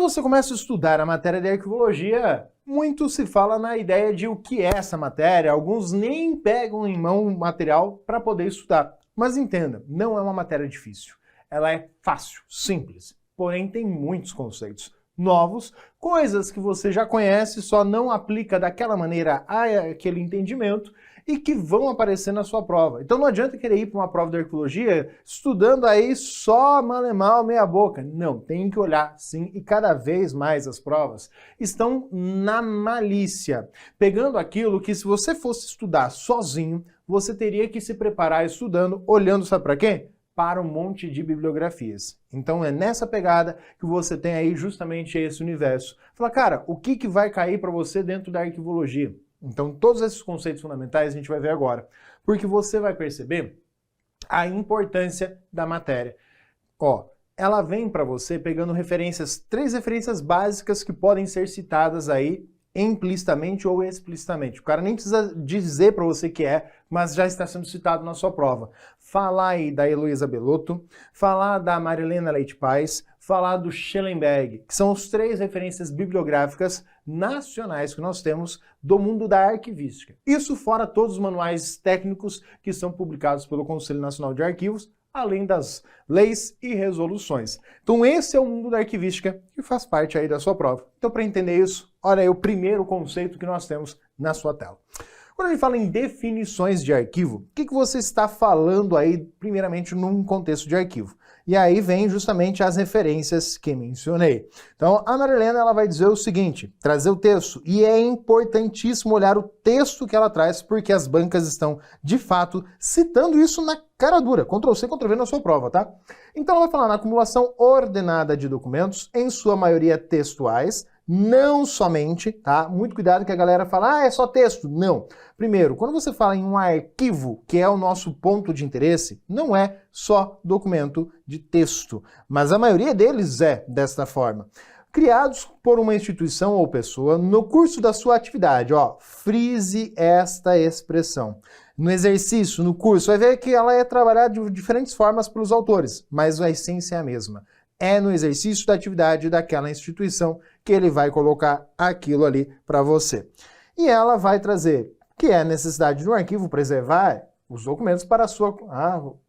você começa a estudar a matéria de arquivologia, muito se fala na ideia de o que é essa matéria, alguns nem pegam em mão o material para poder estudar. Mas entenda, não é uma matéria difícil. Ela é fácil, simples, porém tem muitos conceitos novos, coisas que você já conhece, só não aplica daquela maneira aquele entendimento e que vão aparecer na sua prova. Então não adianta querer ir para uma prova de arquivologia estudando aí só mal meia boca. Não, tem que olhar sim, e cada vez mais as provas estão na malícia, pegando aquilo que se você fosse estudar sozinho, você teria que se preparar estudando, olhando, sabe para quê? Para um monte de bibliografias. Então é nessa pegada que você tem aí justamente esse universo. Fala, cara, o que vai cair para você dentro da arquivologia? Então todos esses conceitos fundamentais a gente vai ver agora, porque você vai perceber a importância da matéria. Ó, ela vem para você pegando referências, 3 referências básicas que podem ser citadas aí implicitamente ou explicitamente. O cara nem precisa dizer para você que é, mas já está sendo citado na sua prova. Falar aí da Heloísa Belotto, falar da Marilena Leite Paz, falar do Schellenberg, que são as 3 referências bibliográficas nacionais que nós temos do mundo da arquivística. Isso fora todos os manuais técnicos que são publicados pelo Conselho Nacional de Arquivos, além das leis e resoluções. Então esse é o mundo da arquivística que faz parte aí da sua prova. Então para entender isso, olha aí o primeiro conceito que nós temos na sua tela. Quando a gente fala em definições de arquivo, o que você está falando aí primeiramente num contexto de arquivo? E aí vem justamente as referências que mencionei. Então a Marilena ela vai dizer o seguinte, trazer o texto, e é importantíssimo olhar o texto que ela traz, porque as bancas estão de fato citando isso na cara dura, Ctrl+C, Ctrl+V na sua prova, tá? Então ela vai falar na acumulação ordenada de documentos, em sua maioria textuais, não somente, tá? Muito cuidado que a galera fala, é só texto. Não. Primeiro, quando você fala em um arquivo, que é o nosso ponto de interesse, não é só documento de texto, mas a maioria deles é desta forma. Criados por uma instituição ou pessoa no curso da sua atividade, ó, frise esta expressão. No exercício, no curso, vai ver que ela é trabalhada de diferentes formas pelos autores, mas a essência é a mesma. É no exercício da atividade daquela instituição que ele vai colocar aquilo ali para você. E ela vai trazer que é a necessidade do arquivo preservar os documentos para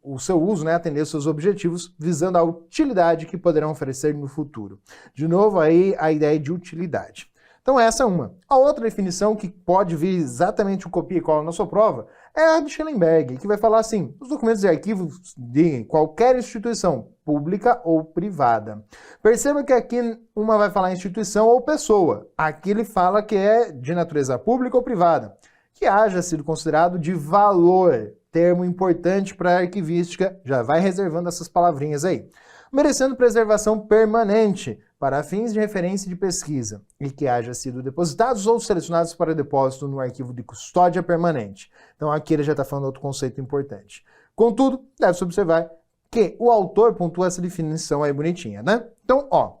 o seu uso, né, atender os seus objetivos, visando a utilidade que poderão oferecer no futuro. De novo, aí a ideia de utilidade. Então essa é uma. A outra definição que pode vir exatamente o copia e cola na sua prova é a de Schellenberg, que vai falar assim, os documentos de arquivo de qualquer instituição, pública ou privada. Perceba que aqui uma vai falar instituição ou pessoa. Aqui ele fala que é de natureza pública ou privada. Que haja sido considerado de valor, termo importante para a arquivística, já vai reservando essas palavrinhas aí. Merecendo preservação permanente para fins de referência e de pesquisa, e que haja sido depositados ou selecionados para depósito no arquivo de custódia permanente. Então aqui ele já está falando outro conceito importante. Contudo, deve-se observar que o autor pontua essa definição aí bonitinha, né? Então, ó,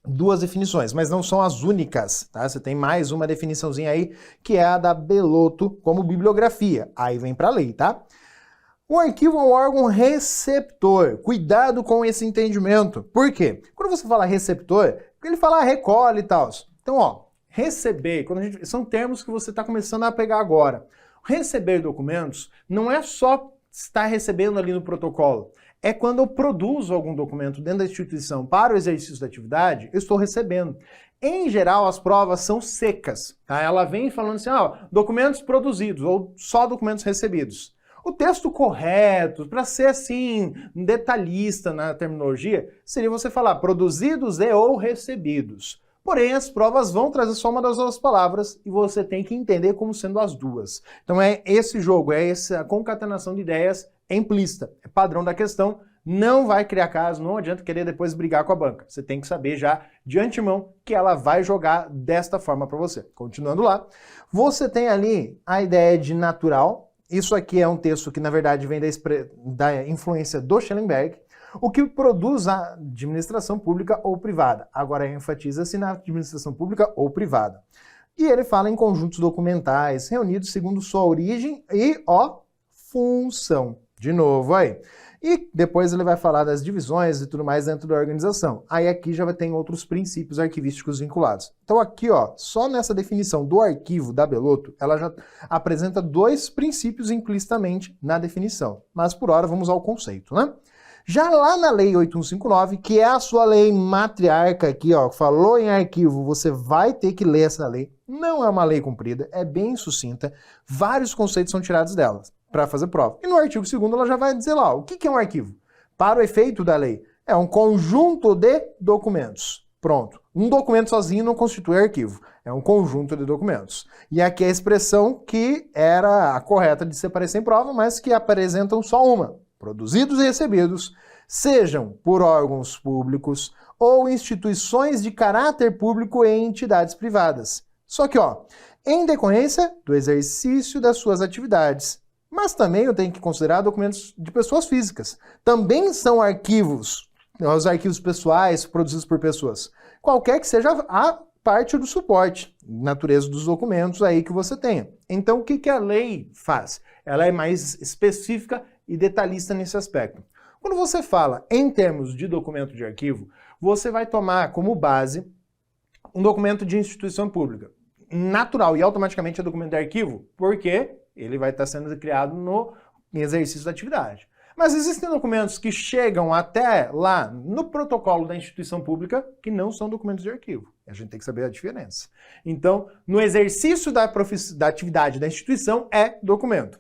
2 definições, mas não são as únicas, tá? Você tem mais uma definiçãozinha aí, que é a da Belotto como bibliografia. Aí vem para a lei, tá? O arquivo é um órgão receptor. Cuidado com esse entendimento. Por quê? Quando você fala receptor, ele fala recolhe e tal. Então, ó, receber, são termos que você está começando a pegar agora. Receber documentos não é só estar recebendo ali no protocolo. É quando eu produzo algum documento dentro da instituição para o exercício da atividade, eu estou recebendo. Em geral, as provas são secas. Tá? Ela vem falando assim, documentos produzidos ou só documentos recebidos. O texto correto, para ser assim, detalhista na terminologia, seria você falar produzidos e ou recebidos. Porém, as provas vão trazer só uma das 2 palavras e você tem que entender como sendo as 2. Então é esse jogo, é essa concatenação de ideias implícita. É padrão da questão, não vai criar caso, não adianta querer depois brigar com a banca. Você tem que saber já de antemão que ela vai jogar desta forma para você. Continuando lá, você tem ali a ideia de natural. Isso aqui é um texto que, na verdade, vem da influência do Schellenberg, o que produz a administração pública ou privada. Agora, enfatiza-se na administração pública ou privada. E ele fala em conjuntos documentais reunidos segundo sua origem e, função. De novo aí. E depois ele vai falar das divisões e tudo mais dentro da organização. Aí aqui já tem outros princípios arquivísticos vinculados. Então aqui, ó, só nessa definição do arquivo da Bellotto, ela já apresenta dois princípios implicitamente na definição. Mas por hora vamos ao conceito, né? Já lá na Lei 8159, que é a sua lei matriarca aqui, ó, falou em arquivo, você vai ter que ler essa lei. Não é uma lei comprida, é bem sucinta. Vários conceitos são tirados dela para fazer prova. E no artigo 2º ela já vai dizer lá, o que é um arquivo? Para o efeito da lei, é um conjunto de documentos. Pronto. Um documento sozinho não constitui arquivo. É um conjunto de documentos. E aqui é a expressão que era a correta de se aparecer em prova, mas que apresentam só uma. Produzidos e recebidos, sejam por órgãos públicos ou instituições de caráter público e entidades privadas. Só que, ó, em decorrência do exercício das suas atividades. Mas também eu tenho que considerar documentos de pessoas físicas. Também são arquivos, os arquivos pessoais produzidos por pessoas. Qualquer que seja a parte do suporte, natureza dos documentos aí que você tenha. Então, o que a lei faz? Ela é mais específica e detalhista nesse aspecto. Quando você fala em termos de documento de arquivo, você vai tomar como base um documento de instituição pública. Natural e automaticamente é documento de arquivo, porque ele vai estar sendo criado no exercício da atividade. Mas existem documentos que chegam até lá no protocolo da instituição pública que não são documentos de arquivo. A gente tem que saber a diferença. Então, no exercício da atividade da instituição é documento.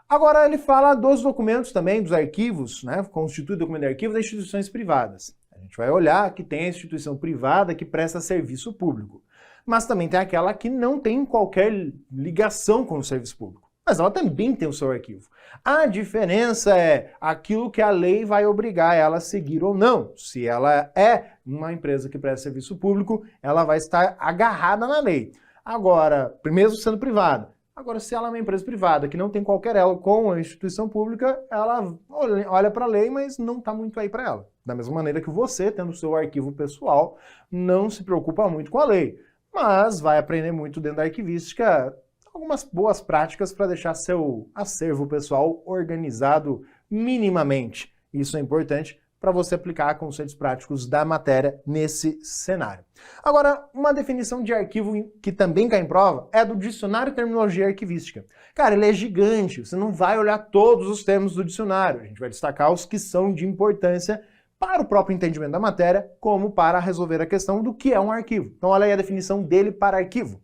Agora ele fala dos documentos também, dos arquivos, né? Constitui documento de arquivo das instituições privadas. A gente vai olhar que tem a instituição privada que presta serviço público. Mas também tem aquela que não tem qualquer ligação com o serviço público. Mas ela também tem o seu arquivo. A diferença é aquilo que a lei vai obrigar ela a seguir ou não. Se ela é uma empresa que presta serviço público, ela vai estar agarrada na lei. Agora, mesmo sendo privada. Agora, se ela é uma empresa privada que não tem qualquer elo com a instituição pública, ela olha para a lei, mas não está muito aí para ela. Da mesma maneira que você, tendo o seu arquivo pessoal, não se preocupa muito com a lei. Mas vai aprender muito dentro da arquivística algumas boas práticas para deixar seu acervo pessoal organizado minimamente. Isso é importante para você aplicar conceitos práticos da matéria nesse cenário. Agora, uma definição de arquivo que também cai em prova é do Dicionário de Terminologia Arquivística. Cara, ele é gigante, você não vai olhar todos os termos do dicionário, a gente vai destacar os que são de importância para o próprio entendimento da matéria, como para resolver a questão do que é um arquivo. Então, olha aí a definição dele para arquivo.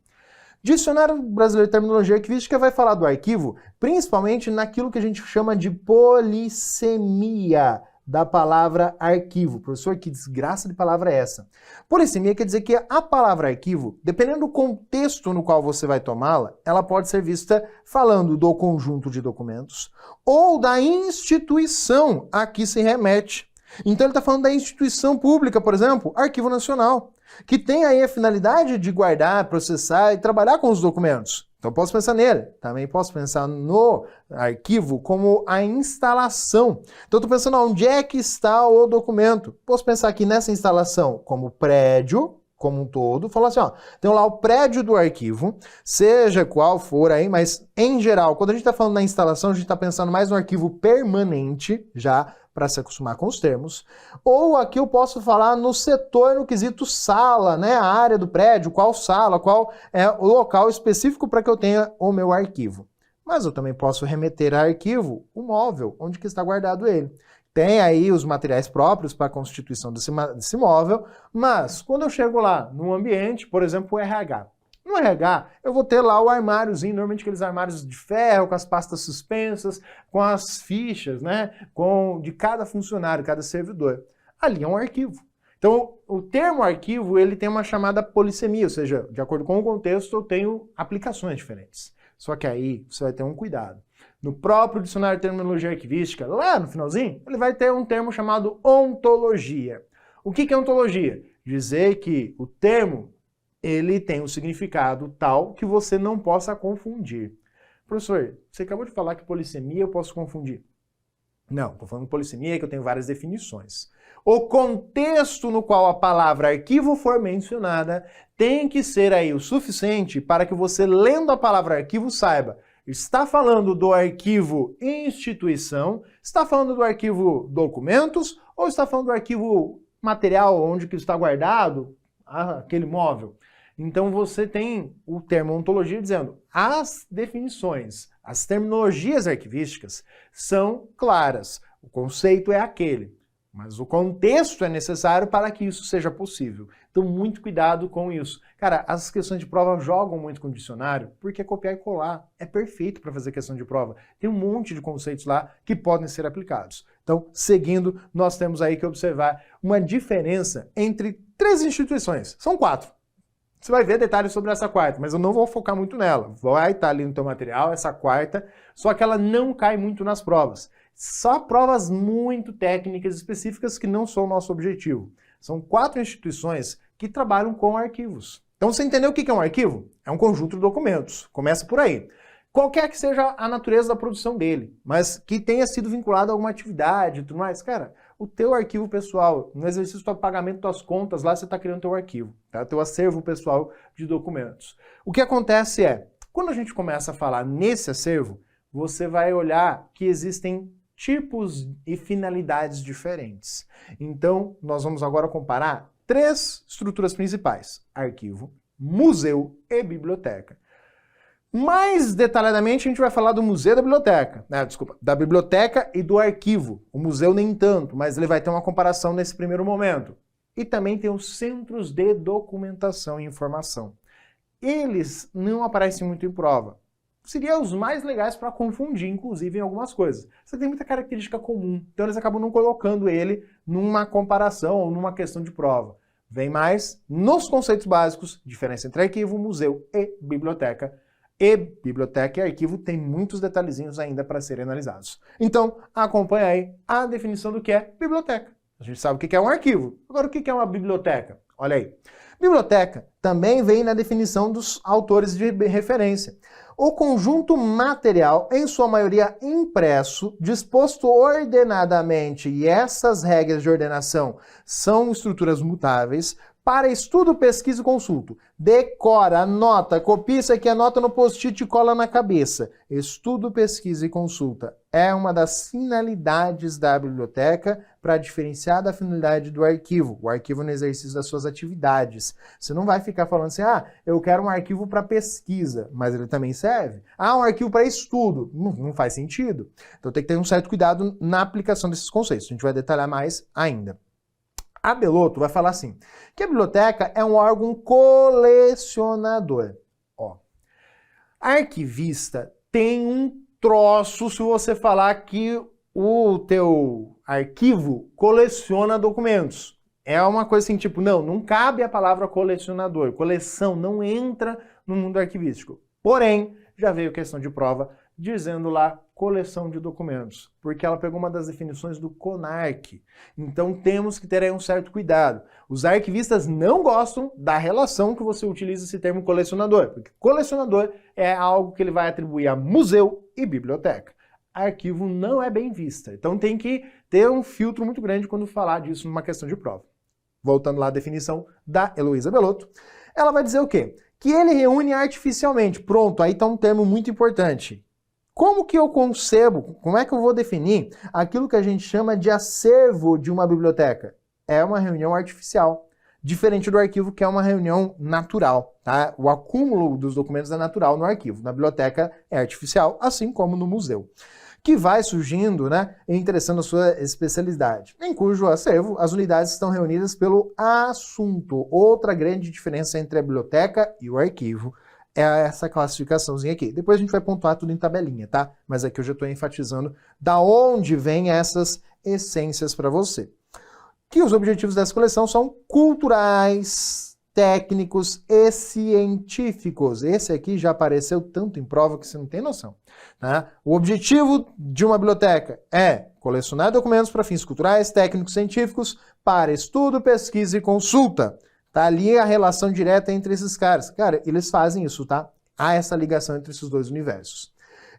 Dicionário Brasileiro de Terminologia Arquivística vai falar do arquivo principalmente naquilo que a gente chama de polissemia da palavra arquivo. Professor, que desgraça de palavra é essa? Polissemia quer dizer que a palavra arquivo, dependendo do contexto no qual você vai tomá-la, ela pode ser vista falando do conjunto de documentos ou da instituição a que se remete. Então ele está falando da instituição pública, por exemplo, Arquivo Nacional, que tem aí a finalidade de guardar, processar e trabalhar com os documentos. Então posso pensar nele. Também posso pensar no arquivo como a instalação. Então estou pensando onde é que está o documento. Posso pensar aqui nessa instalação como prédio, como um todo. Falar assim, ó, tem lá o prédio do arquivo, seja qual for aí, mas em geral, quando a gente está falando na instalação, a gente está pensando mais no arquivo permanente, já para se acostumar com os termos, ou aqui eu posso falar no setor, no quesito sala, né, a área do prédio, qual sala, qual é o local específico para que eu tenha o meu arquivo. Mas eu também posso remeter a arquivo o móvel, onde que está guardado ele. Tem aí os materiais próprios para a constituição desse móvel, mas quando eu chego lá no ambiente, por exemplo, o RH, no RH, eu vou ter lá o armáriozinho, normalmente aqueles armários de ferro, com as pastas suspensas, com as fichas, né, de cada funcionário, cada servidor. Ali é um arquivo. Então, o termo arquivo, ele tem uma chamada polissemia, ou seja, de acordo com o contexto, eu tenho aplicações diferentes. Só que aí você vai ter um cuidado. No próprio Dicionário de Terminologia Arquivística, lá no finalzinho, ele vai ter um termo chamado ontologia. O que é ontologia? Dizer que o termo ele tem um significado tal que você não possa confundir. Professor, você acabou de falar que polissemia eu posso confundir. Não, estou falando de polissemia que eu tenho várias definições. O contexto no qual a palavra arquivo for mencionada tem que ser aí o suficiente para que você, lendo a palavra arquivo, saiba Está falando do arquivo instituição, está falando do arquivo documentos ou está falando do arquivo material, onde que está guardado aquele móvel? Então você tem o termo ontologia dizendo as definições, as terminologias arquivísticas são claras, o conceito é aquele, mas o contexto é necessário para que isso seja possível. Então muito cuidado com isso. Cara, as questões de prova jogam muito com o dicionário, porque copiar e colar é perfeito para fazer questão de prova. Tem um monte de conceitos lá que podem ser aplicados. Então, seguindo, nós temos aí que observar uma diferença entre 3 instituições. São 4. Você vai ver detalhes sobre essa quarta, mas eu não vou focar muito nela. Vai estar ali no teu material, essa quarta, só que ela não cai muito nas provas. Só provas muito técnicas específicas que não são o nosso objetivo. São 4 instituições que trabalham com arquivos. Então você entendeu o que é um arquivo? É um conjunto de documentos. Começa por aí. Qualquer que seja a natureza da produção dele, mas que tenha sido vinculado a alguma atividade e tudo mais, cara, o teu arquivo pessoal, no exercício do pagamento das contas, lá você está criando teu arquivo, tá? Teu acervo pessoal de documentos. O que acontece é, quando a gente começa a falar nesse acervo, você vai olhar que existem tipos e finalidades diferentes. Então, nós vamos agora comparar 3 estruturas principais: arquivo, museu e biblioteca. Mais detalhadamente, a gente vai falar do museu e da biblioteca. Da biblioteca e do arquivo. O museu nem tanto, mas ele vai ter uma comparação nesse primeiro momento. E também tem os centros de documentação e informação. Eles não aparecem muito em prova. Seriam os mais legais para confundir, inclusive, em algumas coisas. Você tem muita característica comum, então eles acabam não colocando ele numa comparação ou numa questão de prova. Vem mais nos conceitos básicos, diferença entre arquivo, museu e biblioteca. E biblioteca e arquivo tem muitos detalhezinhos ainda para serem analisados. Então, acompanha aí a definição do que é biblioteca. A gente sabe o que é um arquivo. Agora, o que é uma biblioteca? Olha aí. Biblioteca também vem na definição dos autores de referência. O conjunto material, em sua maioria impresso, disposto ordenadamente, e essas regras de ordenação são estruturas mutáveis, para estudo, pesquisa e consulta. Decora, anota, copia isso aqui, anota no post-it e cola na cabeça. Estudo, pesquisa e consulta é uma das finalidades da biblioteca para diferenciar da finalidade do arquivo. O arquivo no exercício das suas atividades. Você não vai ficar falando assim, eu quero um arquivo para pesquisa, mas ele também serve. Um arquivo para estudo. Não faz sentido. Então tem que ter um certo cuidado na aplicação desses conceitos. A gente vai detalhar mais ainda. A Belotto vai falar assim, que a biblioteca é um órgão colecionador. Arquivista tem um troço se você falar que o teu arquivo coleciona documentos. É uma coisa assim, tipo, não cabe a palavra colecionador. Coleção não entra no mundo arquivístico. Porém, já veio questão de prova dizendo lá coleção de documentos, porque ela pegou uma das definições do CONARC. Então temos que ter aí um certo cuidado. Os arquivistas não gostam da relação que você utiliza esse termo colecionador, porque colecionador é algo que ele vai atribuir a museu e biblioteca. Arquivo não é bem vista, então tem que ter um filtro muito grande quando falar disso numa questão de prova. Voltando lá à definição da Heloísa Belotto, ela vai dizer o quê? Que ele reúne artificialmente. Pronto, aí está um termo muito importante. Como que eu concebo, como é que eu vou definir aquilo que a gente chama de acervo de uma biblioteca? É uma reunião artificial, diferente do arquivo, que é uma reunião natural, tá? O acúmulo dos documentos é natural no arquivo, na biblioteca é artificial, assim como no museu, que vai surgindo, né, e interessando a sua especialidade, em cujo acervo as unidades estão reunidas pelo assunto. Outra grande diferença entre a biblioteca e o arquivo é essa classificaçãozinha aqui. Depois a gente vai pontuar tudo em tabelinha, tá? Mas aqui eu já estou enfatizando da onde vêm essas essências para você. Que os objetivos dessa coleção são culturais, técnicos e científicos. Esse aqui já apareceu tanto em prova que você não tem noção. Tá? O objetivo de uma biblioteca é colecionar documentos para fins culturais, técnicos, científicos, para estudo, pesquisa e consulta. Tá ali a relação direta entre esses caras. Cara, eles fazem isso, tá? Há essa ligação entre esses dois universos.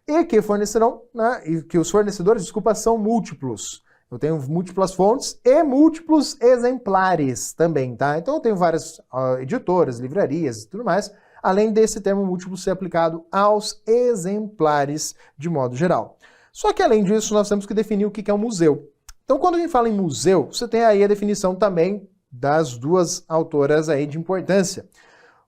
E que fornecerão, né? E que os fornecedores, desculpa, são múltiplos. Eu tenho múltiplas fontes e múltiplos exemplares também, tá? Então eu tenho várias editoras, livrarias e tudo mais. além desse termo múltiplo ser aplicado aos exemplares de modo geral. Só que além disso, nós temos que definir o que é um museu. Então, quando a gente fala em museu, você tem aí a definição também das duas autoras aí de importância.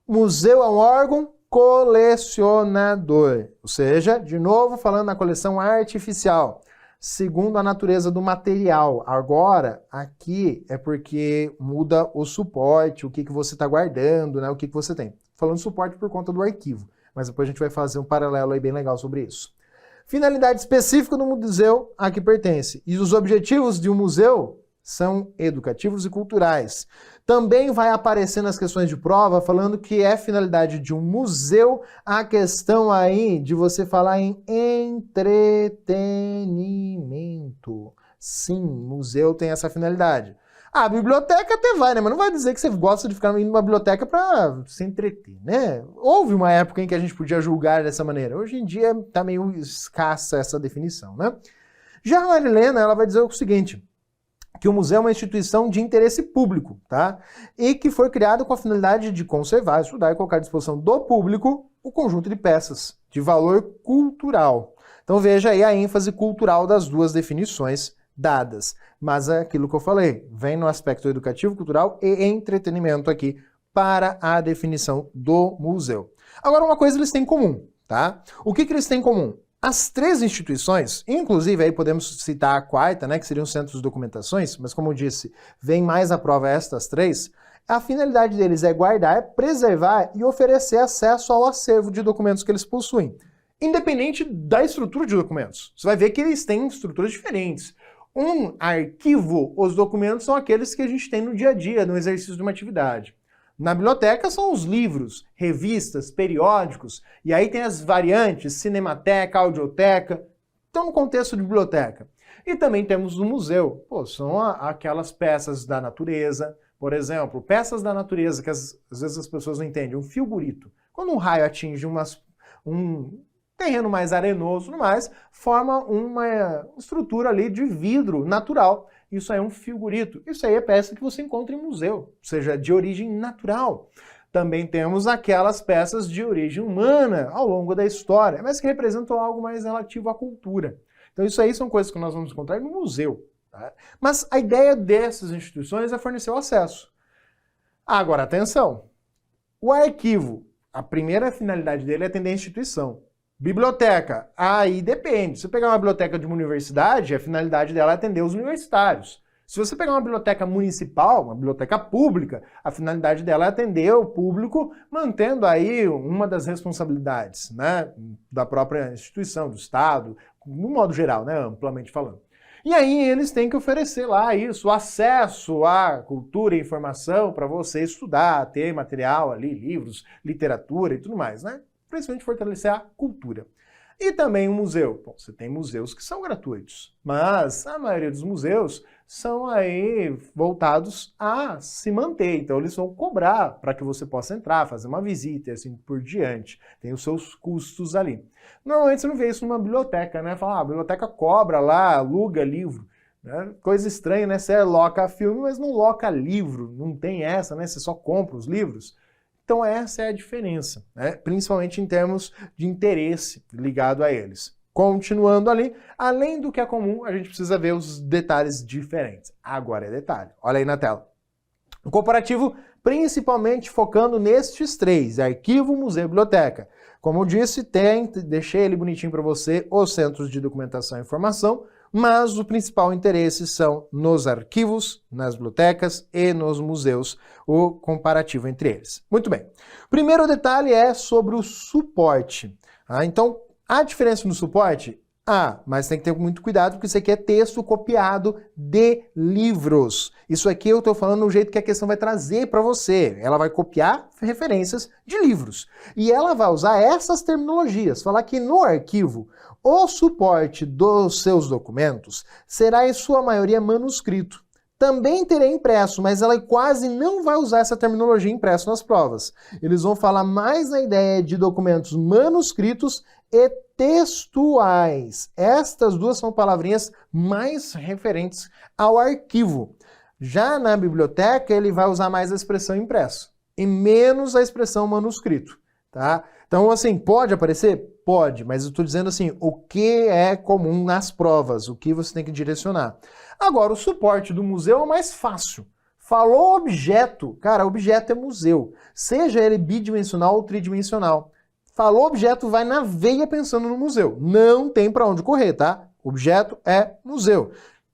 Museu é um órgão colecionador, ou seja, de novo falando na coleção artificial, segundo a natureza do material. Agora, aqui é porque muda o suporte, o que você está guardando, né, o que você tem. Falando suporte por conta do arquivo, mas depois a gente vai fazer um paralelo aí bem legal sobre isso. Finalidade específica do museu a que pertence. E os objetivos de um museu são educativos e culturais. Também vai aparecer nas questões de prova falando que é finalidade de um museu a questão aí de você falar em entretenimento. Sim, museu tem essa finalidade. A biblioteca até vai, né? Mas não vai dizer que você gosta de ficar indo numa biblioteca para se entreter, né? Houve uma época em que a gente podia julgar dessa maneira. Hoje em dia tá meio escassa essa definição, né? Já a Marilena, ela vai dizer o seguinte, que o museu é uma instituição de interesse público, tá? E que foi criado com a finalidade de conservar, estudar e colocar à disposição do público o conjunto de peças de valor cultural. Então veja aí a ênfase cultural das duas definições dadas. Mas é aquilo que eu falei, vem no aspecto educativo, cultural e entretenimento aqui para a definição do museu. Agora, uma coisa eles têm em comum, tá? O que eles têm em comum? As três instituições, inclusive aí podemos citar a quarta, né, que seriam os centros de documentações, mas como eu disse, vem mais à prova estas três, a finalidade deles é guardar, preservar e oferecer acesso ao acervo de documentos que eles possuem, independente da estrutura de documentos. Você vai ver que eles têm estruturas diferentes. Um arquivo, os documentos são aqueles que a gente tem no dia a dia, no exercício de uma atividade. Na biblioteca são os livros, revistas, periódicos, e aí tem as variantes, cinemateca, audioteca, estão no contexto de biblioteca. E também temos o museu, são aquelas peças da natureza, por exemplo, peças da natureza que às vezes as pessoas não entendem, um fiorito. Quando um raio atinge um terreno mais arenoso, forma uma estrutura ali de vidro natural. Isso aí é um fiorito. Isso aí é peça que você encontra em museu, ou seja, de origem natural. Também temos aquelas peças de origem humana ao longo da história, mas que representam algo mais relativo à cultura. Então isso aí são coisas que nós vamos encontrar no museu. Tá? Mas a ideia dessas instituições é fornecer o acesso. Agora, atenção, o arquivo, a primeira finalidade dele é atender a instituição. Biblioteca, aí depende. Se você pegar uma biblioteca de uma universidade, a finalidade dela é atender os universitários. Se você pegar uma biblioteca municipal, uma biblioteca pública, a finalidade dela é atender o público, mantendo aí uma das responsabilidades, né, da própria instituição, do Estado, no modo geral, né, amplamente falando. E aí eles têm que oferecer lá isso, acesso à cultura e informação para você estudar, ter material ali, livros, literatura e tudo mais, né? Principalmente fortalecer a cultura. E também o museu. Bom, você tem museus que são gratuitos, mas a maioria dos museus são aí voltados a se manter. Então eles vão cobrar para que você possa entrar, fazer uma visita e assim por diante. Tem os seus custos ali. Normalmente você não vê isso numa biblioteca, né? Fala, a biblioteca cobra lá, aluga livro. Né? Coisa estranha, né? Você loca filme, mas não loca livro. Não tem essa, né? Você só compra os livros. Então essa é a diferença, né? Principalmente em termos de interesse ligado a eles. Continuando ali, além do que é comum, a gente precisa ver os detalhes diferentes. Agora é detalhe, olha aí na tela. O comparativo principalmente focando nestes três, arquivo, museu e biblioteca. Como eu disse, deixei ele bonitinho para você, os centros de documentação e informação, mas o principal interesse são nos arquivos, nas bibliotecas e nos museus, o comparativo entre eles. Muito bem. Primeiro detalhe é sobre o suporte. Então, a diferença no suporte? Mas tem que ter muito cuidado porque isso aqui é texto copiado de livros. Isso aqui eu estou falando do jeito que a questão vai trazer para você. Ela vai copiar referências de livros. E ela vai usar essas terminologias. Falar que no arquivo, o suporte dos seus documentos será em sua maioria manuscrito. Também terei impresso, mas ela quase não vai usar essa terminologia impresso nas provas. Eles vão falar mais na ideia de documentos manuscritos e textuais. Estas duas são palavrinhas mais referentes ao arquivo. Já na biblioteca, ele vai usar mais a expressão impresso e menos a expressão manuscrito. tá? Então, assim, pode aparecer? Pode, mas eu estou dizendo assim, o que é comum nas provas, o que você tem que direcionar. Agora, o suporte do museu é o mais fácil. Falou objeto, cara, objeto é museu, seja ele bidimensional ou tridimensional. Falou objeto, vai na veia pensando no museu. Não tem para onde correr, tá? Objeto é museu.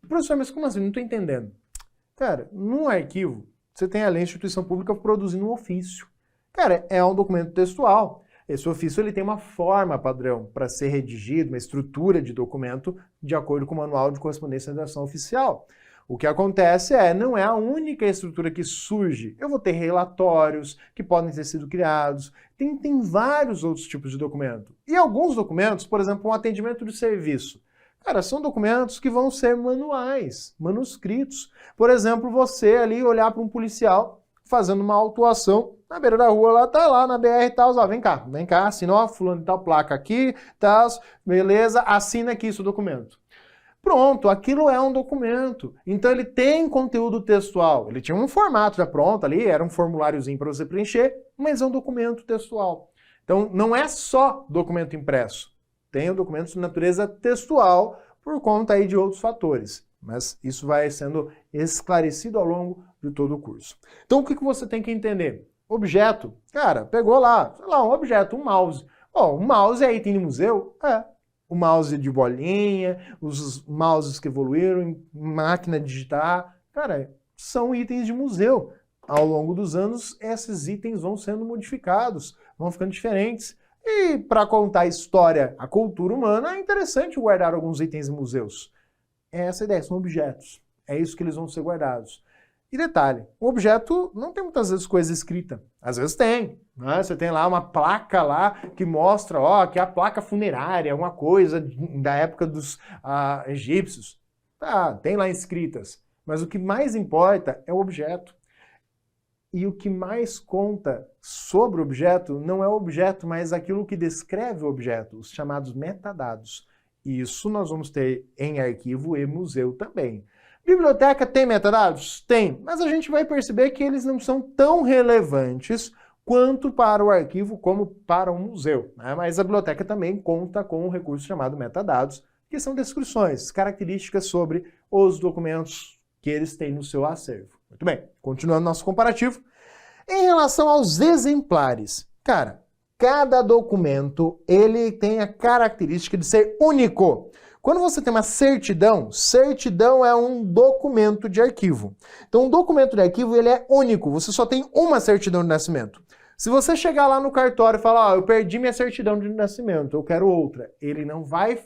Professor, mas como assim? Não estou entendendo. Cara, num arquivo, você tem ali a instituição pública produzindo um ofício. Cara, é um documento textual. Esse ofício ele tem uma forma padrão para ser redigido, uma estrutura de documento de acordo com o manual de correspondência da ação oficial. O que acontece não é a única estrutura que surge. Eu vou ter relatórios que podem ter sido criados, tem vários outros tipos de documento. E alguns documentos, por exemplo, um atendimento de serviço. Cara, são documentos que vão ser manuais, manuscritos. Por exemplo, você ali olhar para um policial fazendo uma autuação na beira da rua, lá tá lá na BR e tal, ó, vem cá, assina, ó, fulano de tal, placa aqui, tal, beleza, assina aqui esse documento. Pronto, aquilo é um documento. Então ele tem conteúdo textual. Ele tinha um formato já pronto ali, era um formuláriozinho para você preencher, mas é um documento textual. Então não é só documento impresso. Tem documentos de natureza textual por conta aí de outros fatores. Mas isso vai sendo esclarecido ao longo de todo o curso. Então o que você tem que entender? Objeto, cara, pegou lá, sei lá, um objeto, um mouse. Ó, um mouse é item de museu? É. O mouse de bolinha, os mouses que evoluíram em máquina digitar, cara, são itens de museu. Ao longo dos anos, esses itens vão sendo modificados, vão ficando diferentes. E para contar a história, a cultura humana, é interessante guardar alguns itens em museus. É essa a ideia, são objetos. É isso que eles vão ser guardados. E detalhe, o objeto não tem muitas vezes coisa escrita. Às vezes tem, né? Você tem lá uma placa lá que mostra, ó, que é a placa funerária, alguma coisa da época dos egípcios. Tá, tem lá escritas. Mas o que mais importa é o objeto. E o que mais conta sobre o objeto não é o objeto, mas aquilo que descreve o objeto, os chamados metadados. Isso nós vamos ter em arquivo e museu também. Biblioteca tem metadados? Tem, mas a gente vai perceber que eles não são tão relevantes quanto para o arquivo como para o museu, né? Mas a biblioteca também conta com um recurso chamado metadados, que são descrições, características sobre os documentos que eles têm no seu acervo. Muito bem, continuando nosso comparativo. Em relação aos exemplares, cara, cada documento ele tem a característica de ser único. Quando você tem uma certidão, certidão é um documento de arquivo. Então, um documento de arquivo ele é único, você só tem uma certidão de nascimento. Se você chegar lá no cartório e falar, ó, eu perdi minha certidão de nascimento, eu quero outra, ele não vai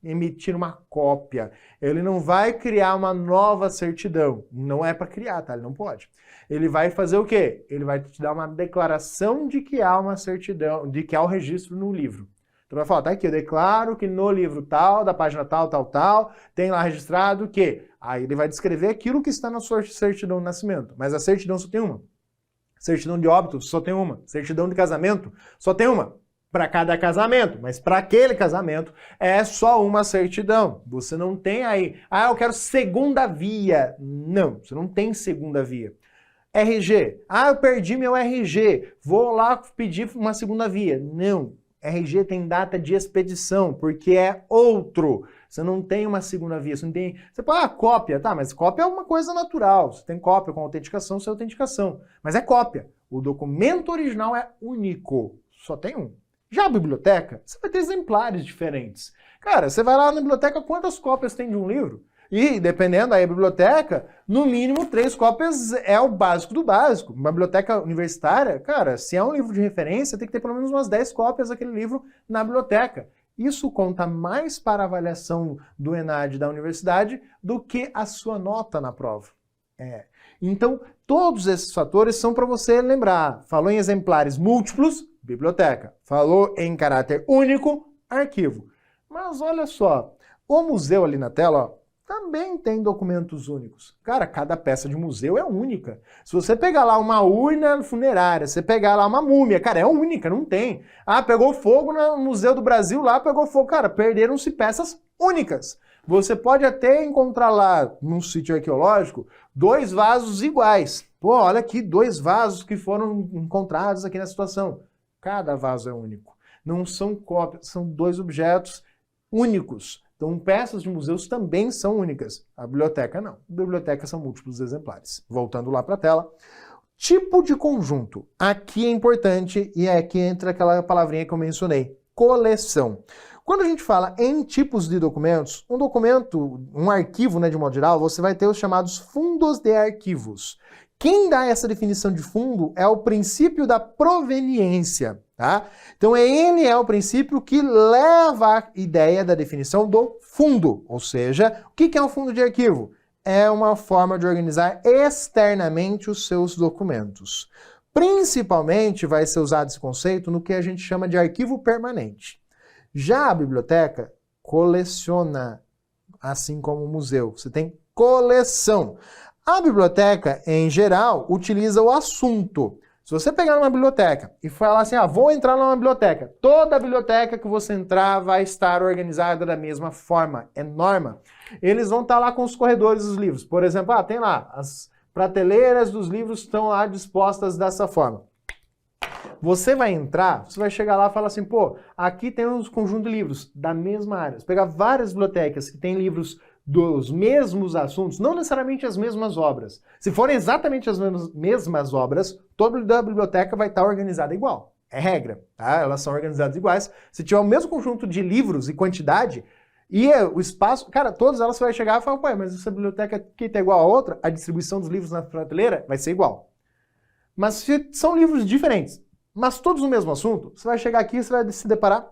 emitir uma cópia, ele não vai criar uma nova certidão. Não é para criar, tá? Ele não pode. Ele vai fazer o quê? Ele vai te dar uma declaração de que há uma certidão, de que há o registro no livro. Então vai falar, tá aqui, eu declaro que no livro tal, da página tal, tem lá registrado que... Aí ele vai descrever aquilo que está na sua certidão de nascimento. Mas a certidão só tem uma. Certidão de óbito só tem uma. Certidão de casamento só tem uma. Para cada casamento. Mas para aquele casamento é só uma certidão. Você não tem aí... Ah, eu quero segunda via. Não, você não tem segunda via. RG. Ah, eu perdi meu RG. Vou lá pedir uma segunda via. Não. RG tem data de expedição, porque é outro. Você não tem uma segunda via, você não tem... Você pode, cópia, tá, mas cópia é uma coisa natural. Você tem cópia com autenticação, sem autenticação. Mas é cópia. O documento original é único. Só tem um. Já a biblioteca, você vai ter exemplares diferentes. Cara, você vai lá na biblioteca, quantas cópias tem de um livro? E, dependendo da biblioteca, no mínimo 3 cópias é o básico do básico. Uma biblioteca universitária, cara, se é um livro de referência, tem que ter pelo menos umas 10 cópias daquele livro na biblioteca. Isso conta mais para a avaliação do ENAD da universidade do que a sua nota na prova. Então, todos esses fatores são para você lembrar. Falou em exemplares múltiplos, biblioteca. Falou em caráter único, arquivo. Mas olha só, o museu ali na tela, ó, também tem documentos únicos. Cara, cada peça de museu é única. Se você pegar lá uma urna funerária, você pegar lá uma múmia, cara, é única, não tem. Ah, pegou fogo no Museu do Brasil lá, pegou fogo. Cara, perderam-se peças únicas. Você pode até encontrar lá, num sítio arqueológico, 2 vasos iguais. Pô, olha aqui, 2 vasos que foram encontrados aqui na situação. Cada vaso é único. Não são cópias, são 2 objetos únicos. Então, peças de museus também são únicas. A biblioteca não. A biblioteca são múltiplos exemplares. Voltando lá para a tela. Tipo de conjunto. Aqui é importante e é aqui entra aquela palavrinha que eu mencionei. Coleção. Quando a gente fala em tipos de documentos, um documento, um arquivo, né, de modo geral, você vai ter os chamados fundos de arquivos. Quem dá essa definição de fundo é o princípio da proveniência, tá? Então ele é o princípio que leva a ideia da definição do fundo, ou seja, o que é um fundo de arquivo? É uma forma de organizar externamente os seus documentos. Principalmente vai ser usado esse conceito no que a gente chama de arquivo permanente. Já a biblioteca coleciona, assim como o museu. Você tem coleção. A biblioteca, em geral, utiliza o assunto. Se você pegar uma biblioteca e falar assim, vou entrar numa biblioteca, toda biblioteca que você entrar vai estar organizada da mesma forma, é norma. Eles vão estar lá com os corredores dos livros. Por exemplo, tem lá, as prateleiras dos livros estão lá dispostas dessa forma. Você vai entrar, você vai chegar lá e falar assim, pô, aqui tem um conjunto de livros da mesma área. Você pegar várias bibliotecas que têm livros dos mesmos assuntos, não necessariamente as mesmas obras. Se forem exatamente as mesmas obras, toda a biblioteca vai estar organizada igual. É regra, tá? Elas são organizadas iguais. Se tiver o mesmo conjunto de livros e quantidade, e o espaço, cara, todas elas você vai chegar e falar, pô, mas essa biblioteca aqui tá igual a outra, a distribuição dos livros na prateleira vai ser igual. Mas se são livros diferentes, mas todos no mesmo assunto, você vai chegar aqui e você vai se deparar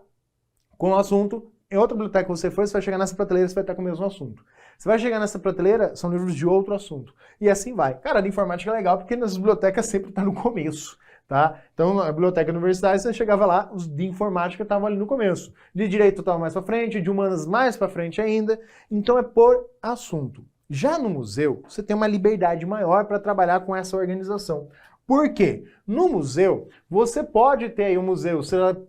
com um assunto. Em outra biblioteca que você for, você vai chegar nessa prateleira e você vai estar com o mesmo assunto. Você vai chegar nessa prateleira, são livros de outro assunto. E assim vai. Cara, a informática é legal porque nas bibliotecas sempre está no começo, tá? Então, na biblioteca universitária, você chegava lá, os de informática estavam ali no começo. De direito estava mais para frente, de humanas mais para frente ainda. Então, é por assunto. Já no museu, você tem uma liberdade maior para trabalhar com essa organização. Por quê? No museu, você pode ter aí um museu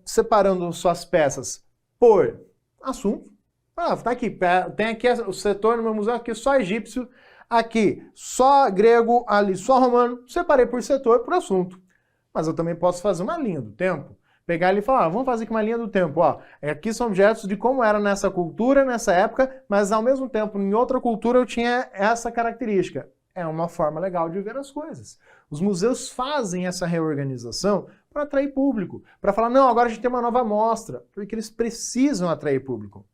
separando suas peças por assunto. Tá aqui, tem aqui o setor no meu museu, aqui só egípcio, aqui só grego, ali só romano. Separei por setor, por assunto. Mas eu também posso fazer uma linha do tempo. Pegar ali e falar, vamos fazer aqui uma linha do tempo. Aqui são objetos de como era nessa cultura, nessa época, mas ao mesmo tempo, em outra cultura eu tinha essa característica. É uma forma legal de ver as coisas. Os museus fazem essa reorganização para atrair público, para falar, não, agora a gente tem uma nova amostra, porque eles precisam atrair público.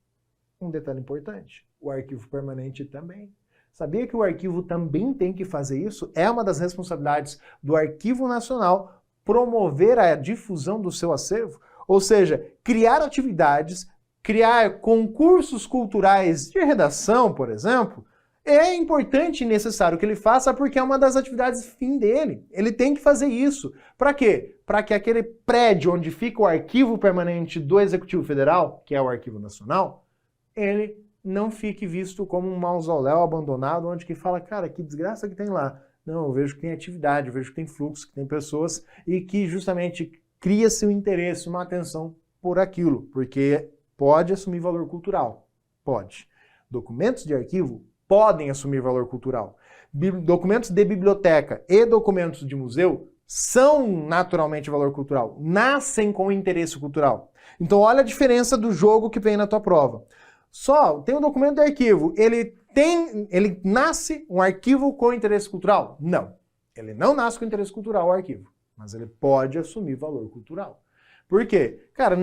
Um detalhe importante, o arquivo permanente também. Sabia que o arquivo também tem que fazer isso? É uma das responsabilidades do Arquivo Nacional promover a difusão do seu acervo, ou seja, criar atividades, criar concursos culturais de redação, por exemplo. É importante e necessário que ele faça porque é uma das atividades fim dele. Ele tem que fazer isso. Para quê? Para que aquele prédio onde fica o arquivo permanente do Executivo Federal, que é o Arquivo Nacional, ele não fique visto como um mausoléu abandonado, onde que fala, cara, que desgraça que tem lá. Não, eu vejo que tem atividade, eu vejo que tem fluxo, que tem pessoas e que justamente cria-se um interesse, uma atenção por aquilo, porque pode assumir valor cultural. Pode. Documentos de arquivo podem assumir valor cultural. Documentos de biblioteca e documentos de museu são naturalmente valor cultural, nascem com interesse cultural. Então olha a diferença do jogo que vem na tua prova. Só tem um documento de arquivo, ele nasce um arquivo com interesse cultural? Não. Ele não nasce com interesse cultural, o arquivo, mas ele pode assumir valor cultural. Por quê? Cara,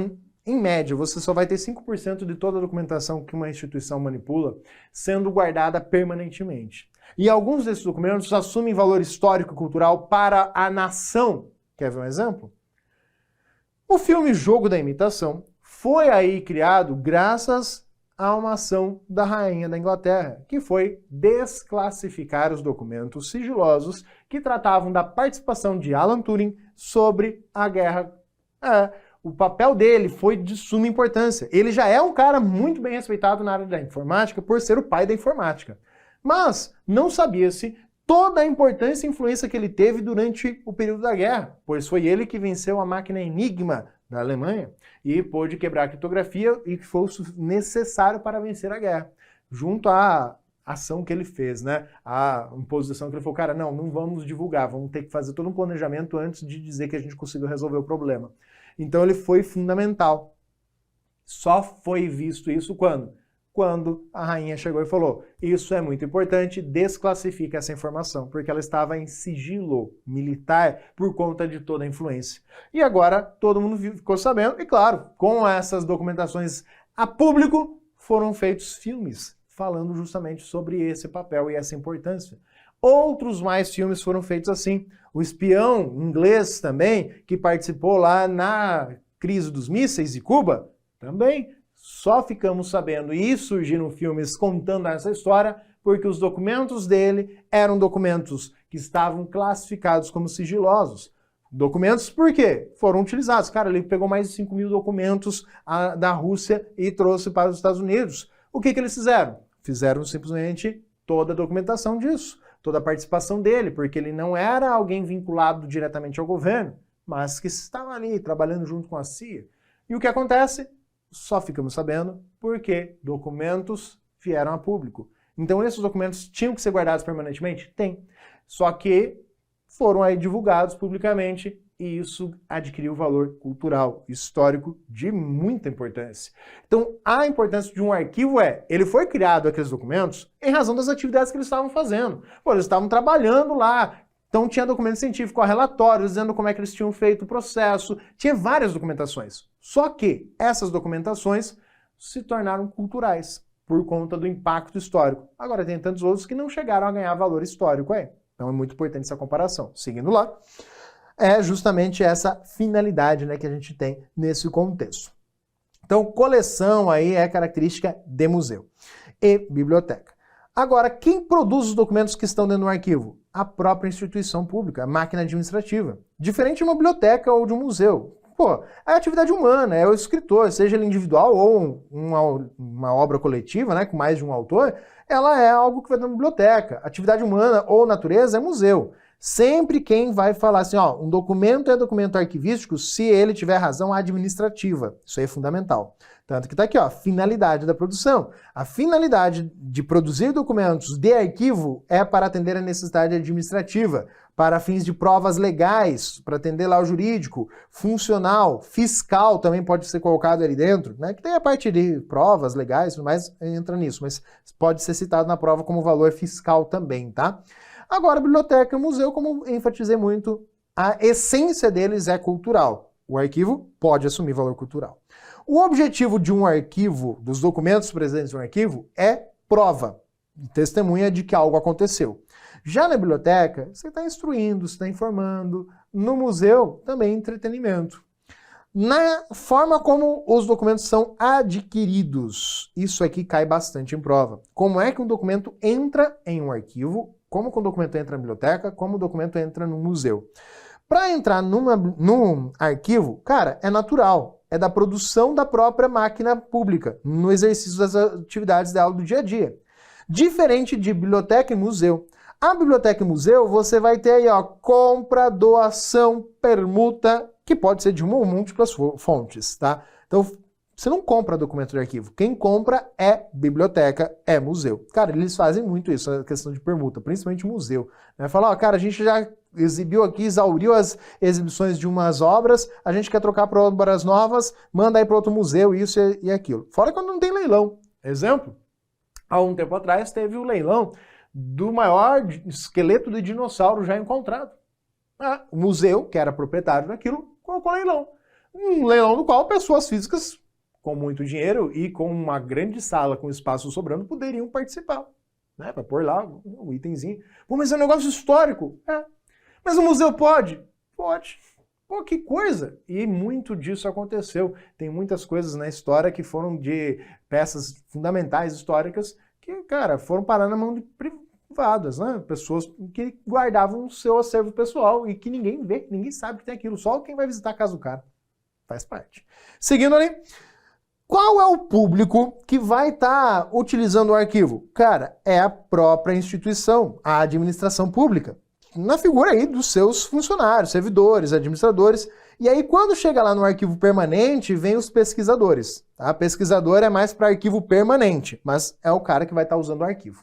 em média, você só vai ter 5% de toda a documentação que uma instituição manipula sendo guardada permanentemente. E alguns desses documentos assumem valor histórico e cultural para a nação. Quer ver um exemplo? O filme Jogo da Imitação foi aí criado graças a uma ação da rainha da Inglaterra, que foi desclassificar os documentos sigilosos que tratavam da participação de Alan Turing sobre a guerra. O papel dele foi de suma importância. Ele já é um cara muito bem respeitado na área da informática por ser o pai da informática. Mas não sabia-se toda a importância e influência que ele teve durante o período da guerra, pois foi ele que venceu a máquina Enigma da Alemanha e pôde quebrar a criptografia e que foi necessário para vencer a guerra. Junto à ação que ele fez, né? A imposição que ele falou, cara, não vamos divulgar, vamos ter que fazer todo um planejamento antes de dizer que a gente conseguiu resolver o problema. Então ele foi fundamental. Só foi visto isso quando? Quando a rainha chegou e falou, isso é muito importante, desclassifica essa informação, porque ela estava em sigilo militar por conta de toda a influência. E agora todo mundo ficou sabendo, e claro, com essas documentações a público, foram feitos filmes falando justamente sobre esse papel e essa importância. Outros mais filmes foram feitos assim. O espião inglês também, que participou lá na crise dos mísseis de Cuba, também só ficamos sabendo e surgiram filmes contando essa história porque os documentos dele eram documentos que estavam classificados como sigilosos. Documentos por quê? Foram utilizados. Cara, ele pegou mais de 5.000 documentos da Rússia e trouxe para os Estados Unidos. O que eles fizeram? Fizeram simplesmente toda a documentação disso, toda a participação dele, porque ele não era alguém vinculado diretamente ao governo, mas que estava ali trabalhando junto com a CIA. E o que acontece? Só ficamos sabendo porque documentos vieram a público. Então esses documentos tinham que ser guardados permanentemente? Tem. Só que foram aí divulgados publicamente e isso adquiriu valor cultural, histórico de muita importância. Então a importância de um arquivo ele foi criado aqueles documentos em razão das atividades que eles estavam fazendo. Pô, eles estavam trabalhando lá. Então tinha documento científico, relatórios dizendo como é que eles tinham feito o processo, tinha várias documentações. Só que essas documentações se tornaram culturais por conta do impacto histórico. Agora tem tantos outros que não chegaram a ganhar valor histórico aí. Então é muito importante essa comparação. Seguindo lá, é justamente essa finalidade, né, que a gente tem nesse contexto. Então coleção aí é característica de museu e biblioteca. Agora, quem produz os documentos que estão dentro do arquivo? A própria instituição pública, a máquina administrativa. Diferente de uma biblioteca ou de um museu. Pô, é a atividade humana, é o escritor, seja ele individual ou uma obra coletiva, né, com mais de um autor, ela é algo que vai na biblioteca. Atividade humana ou natureza é museu. Sempre quem vai falar assim, ó, um documento é documento arquivístico se ele tiver razão administrativa. Isso aí é fundamental. Tanto que está aqui, ó, finalidade da produção. A finalidade de produzir documentos de arquivo é para atender a necessidade administrativa, para fins de provas legais, para atender lá o jurídico, funcional, fiscal também pode ser colocado ali dentro, né? Que tem a parte de provas legais, mas entra nisso, mas pode ser citado na prova como valor fiscal também, tá? Agora, biblioteca e museu, como enfatizei muito, a essência deles é cultural. O arquivo pode assumir valor cultural. O objetivo de um arquivo, dos documentos presentes no arquivo, é prova, testemunha de que algo aconteceu. Já na biblioteca, você está instruindo, você está informando. No museu, também entretenimento. Na forma como os documentos são adquiridos, isso aqui cai bastante em prova. Como é que um documento entra em um arquivo, como que um documento entra na biblioteca, como o documento entra no museu. Para entrar num arquivo, cara, é natural. É da produção da própria máquina pública, no exercício das atividades dela do dia a dia. Diferente de biblioteca e museu. A biblioteca e museu, você vai ter aí, ó, compra, doação, permuta, que pode ser de uma ou múltiplas fontes, tá? Então, você não compra documento de arquivo. Quem compra é biblioteca, é museu. Cara, eles fazem muito isso, a questão de permuta, principalmente museu. Né? Fala, ó, cara, a gente já exibiu aqui, exauriu as exibições de umas obras, a gente quer trocar para obras novas, manda aí para outro museu, isso e aquilo. Fora quando não tem leilão. Exemplo, há um tempo atrás teve o leilão do maior esqueleto de dinossauro já encontrado. O museu, que era proprietário daquilo, colocou leilão. Um leilão no qual pessoas físicas com muito dinheiro e com uma grande sala com espaço sobrando poderiam participar, né, para pôr lá um itemzinho. Pô, mas é um negócio histórico. Mas o museu pode? Pode. Pô, que coisa! E muito disso aconteceu. Tem muitas coisas na história que foram de peças fundamentais históricas que, cara, foram parar na mão de privadas, né? Pessoas que guardavam o seu acervo pessoal e que ninguém vê, ninguém sabe que tem aquilo. Só quem vai visitar a casa do cara. Faz parte. Seguindo ali. Qual é o público que vai estar utilizando o arquivo? Cara, é a própria instituição, a administração pública. Na figura aí dos seus funcionários, servidores, administradores. E aí, quando chega lá no arquivo permanente, vem os pesquisadores. Tá? Pesquisador é mais para arquivo permanente, mas é o cara que vai estar usando o arquivo.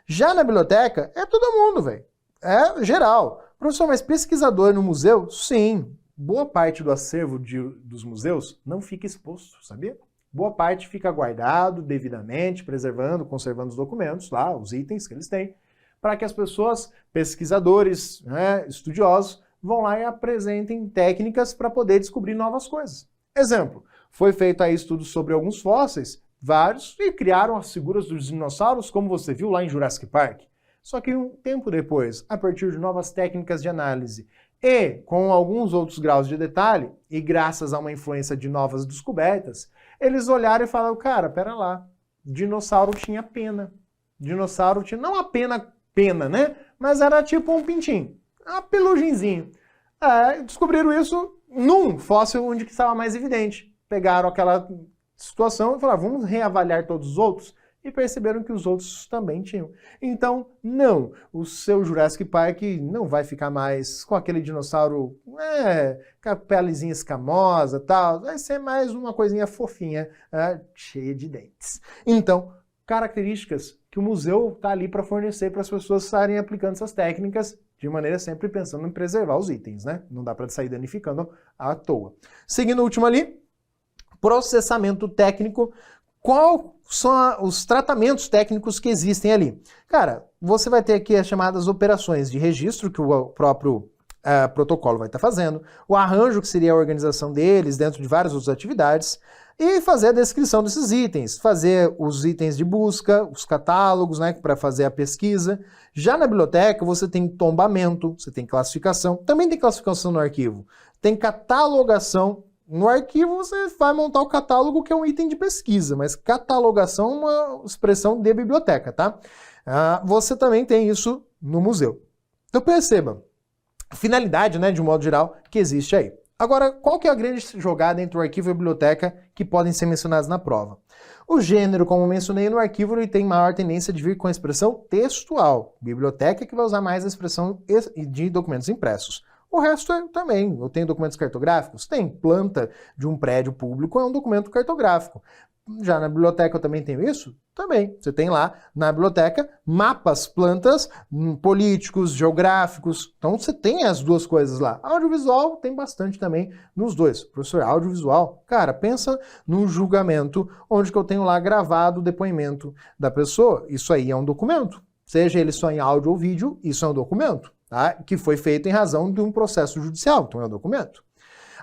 Já na biblioteca, é todo mundo, velho. É geral. Professor, mas pesquisador no museu? Sim. boa parte do acervo dos museus não fica exposto, sabia? Boa parte fica guardado devidamente, preservando, conservando os documentos lá, os itens que eles têm, para que as pessoas, pesquisadores, né, estudiosos, vão lá e apresentem técnicas para poder descobrir novas coisas. Exemplo, foi feito aí estudos sobre alguns fósseis, vários, e criaram as figuras dos dinossauros, como você viu lá em Jurassic Park. Só que um tempo depois, a partir de novas técnicas de análise e com alguns outros graus de detalhe, e graças a uma influência de novas descobertas, eles olharam e falaram, cara, pera lá, dinossauro tinha pena. Dinossauro tinha, não a pena, né? Mas era tipo um pintinho, um peluginzinho. Descobriram isso num fóssil onde que estava mais evidente. Pegaram aquela situação e falaram, vamos reavaliar todos os outros? E perceberam que os outros também tinham. Então, não, o seu Jurassic Park não vai ficar mais com aquele dinossauro com a pelezinha escamosa e tal, vai ser mais uma coisinha fofinha, cheia de dentes. Então, características que o museu está ali para fornecer para as pessoas estarem aplicando essas técnicas de maneira sempre pensando em preservar os itens, né? Não dá para sair danificando à toa. Seguindo o último ali, processamento técnico. Quais são os tratamentos técnicos que existem ali? Cara, você vai ter aqui as chamadas operações de registro, que o próprio protocolo vai estar fazendo, o arranjo, que seria a organização deles dentro de várias outras atividades, e fazer a descrição desses itens, fazer os itens de busca, os catálogos, né, para fazer a pesquisa. Já na biblioteca, você tem tombamento, você tem classificação, também tem classificação no arquivo, tem catalogação. No arquivo você vai montar o catálogo, que é um item de pesquisa, mas catalogação é uma expressão de biblioteca, tá? Você também tem isso no museu. Então perceba, a finalidade, né, de um modo geral, que existe aí. Agora, qual que é a grande jogada entre o arquivo e a biblioteca que podem ser mencionados na prova? O gênero, como mencionei, no arquivo ele tem maior tendência de vir com a expressão textual. Biblioteca que vai usar mais a expressão de documentos impressos. O resto também. Eu tenho documentos cartográficos? Tem. Planta de um prédio público é um documento cartográfico. Já na biblioteca eu também tenho isso? Também. Você tem lá na biblioteca mapas, plantas, políticos, geográficos. Então você tem as duas coisas lá. Audiovisual tem bastante também nos dois. Professor, audiovisual, cara, pensa num julgamento onde que eu tenho lá gravado o depoimento da pessoa. Isso aí é um documento. Seja ele só em áudio ou vídeo, isso é um documento. Tá? Que foi feito em razão de um processo judicial, então é um documento.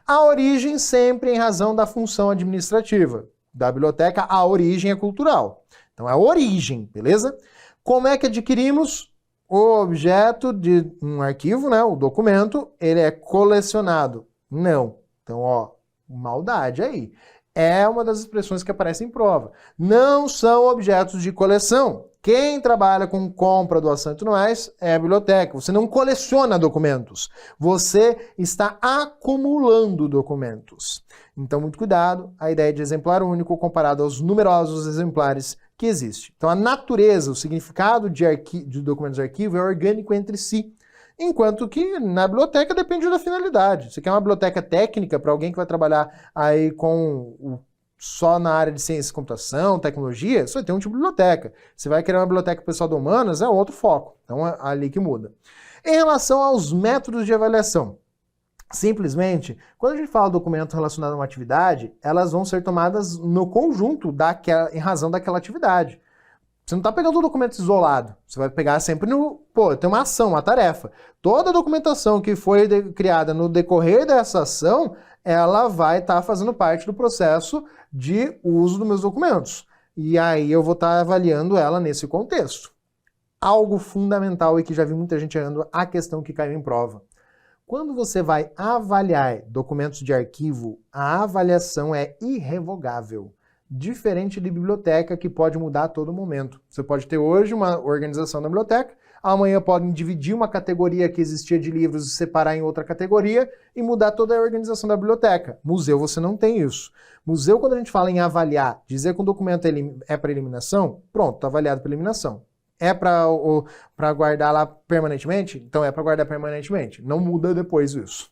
A origem sempre em razão da função administrativa. Da biblioteca, a origem é cultural. Então é a origem, beleza? Como é que adquirimos o objeto de um arquivo, né? O documento, ele é colecionado? Não. Então, ó, maldade aí. É uma das expressões que aparece em prova. Não são objetos de coleção. Quem trabalha com compra, doação e tudo mais é a biblioteca. Você não coleciona documentos. Você está acumulando documentos. Então, muito cuidado. A ideia de exemplar único comparado aos numerosos exemplares que existem. Então, a natureza, o significado de documentos de arquivo é orgânico entre si. Enquanto que na biblioteca depende da finalidade. Você quer uma biblioteca técnica para alguém que vai trabalhar aí só na área de ciência e computação, tecnologia, você tem um tipo de biblioteca. Você vai querer uma biblioteca pessoal de humanas, é outro foco. Então é ali que muda. Em relação aos métodos de avaliação, simplesmente, quando a gente fala documento relacionado a uma atividade, elas vão ser tomadas no conjunto em razão daquela atividade. Você não está pegando o documento isolado. Você vai pegar sempre tem uma ação, uma tarefa. Toda a documentação que foi criada no decorrer dessa ação, ela vai estar fazendo parte do processo de uso dos meus documentos. E aí eu vou estar avaliando ela nesse contexto. Algo fundamental e que já vi muita gente errando, a questão que caiu em prova. Quando você vai avaliar documentos de arquivo, a avaliação é irrevogável. Diferente de biblioteca, que pode mudar a todo momento. Você pode ter hoje uma organização na biblioteca, amanhã podem dividir uma categoria que existia de livros e separar em outra categoria e mudar toda a organização da biblioteca. Museu você não tem isso. Museu, quando a gente fala em avaliar, dizer que um documento é para eliminação, pronto, está avaliado para eliminação. É para guardar lá permanentemente? Então é para guardar permanentemente. Não muda depois isso.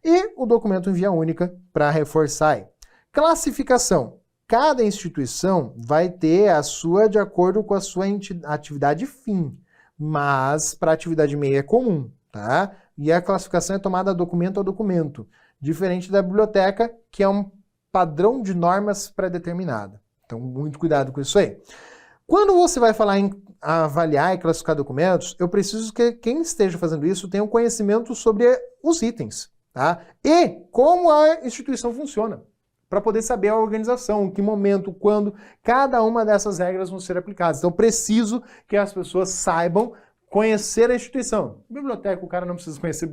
E o documento em via única para reforçar aí. Classificação. Cada instituição vai ter a sua de acordo com a sua atividade fim, mas para atividade meio é comum, tá? E a classificação é tomada documento a documento. diferente da biblioteca, que é um padrão de normas pré-determinada. Então, muito cuidado com isso aí. Quando você vai falar em avaliar e classificar documentos, eu preciso que quem esteja fazendo isso tenha um conhecimento sobre os itens, tá? E como a instituição funciona, para poder saber a organização, em que momento, quando cada uma dessas regras vão ser aplicadas. Então, eu preciso que as pessoas saibam conhecer a instituição. Biblioteca, o cara não precisa conhecer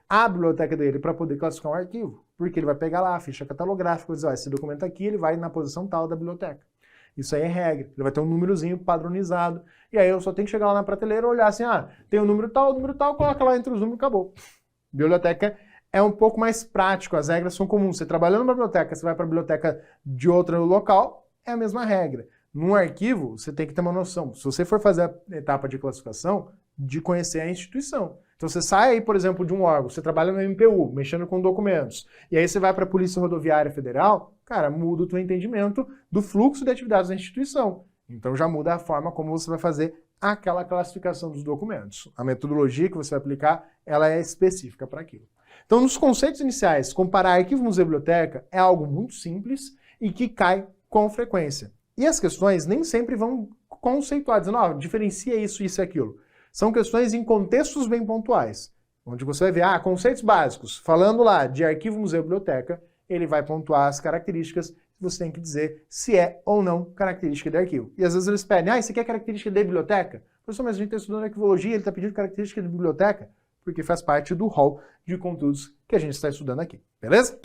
a biblioteca dele para poder classificar um arquivo, porque ele vai pegar lá a ficha catalográfica, vai dizer, ó, esse documento aqui, ele vai na posição tal da biblioteca. Isso aí é regra. Ele vai ter um númerozinho padronizado, e aí eu só tenho que chegar lá na prateleira e olhar assim, tem o número tal, coloca lá entre os números e acabou. Biblioteca é um pouco mais prático, as regras são comuns. Você trabalhando numa biblioteca, você vai para a biblioteca de outro local, é a mesma regra. Num arquivo, você tem que ter uma noção. Se você for fazer a etapa de classificação, de conhecer a instituição. Então você sai aí, por exemplo, de um órgão, você trabalha no MPU, mexendo com documentos, e aí você vai para a Polícia Rodoviária Federal, cara, muda o teu entendimento do fluxo de atividades da instituição. Então já muda a forma como você vai fazer aquela classificação dos documentos. A metodologia que você vai aplicar, ela é específica para aquilo. Então, nos conceitos iniciais, comparar arquivo, museu e biblioteca é algo muito simples e que cai com frequência. E as questões nem sempre vão conceituar, dizendo, diferencia isso, isso e aquilo. São questões em contextos bem pontuais, onde você vai ver, conceitos básicos. Falando lá de arquivo, museu e biblioteca, ele vai pontuar as características, você tem que dizer se é ou não característica de arquivo. E às vezes eles pedem, isso aqui é característica de biblioteca? Professor, mas a gente está estudando arquivologia, ele está pedindo característica de biblioteca? Porque faz parte do hall de conteúdos que a gente está estudando aqui, beleza?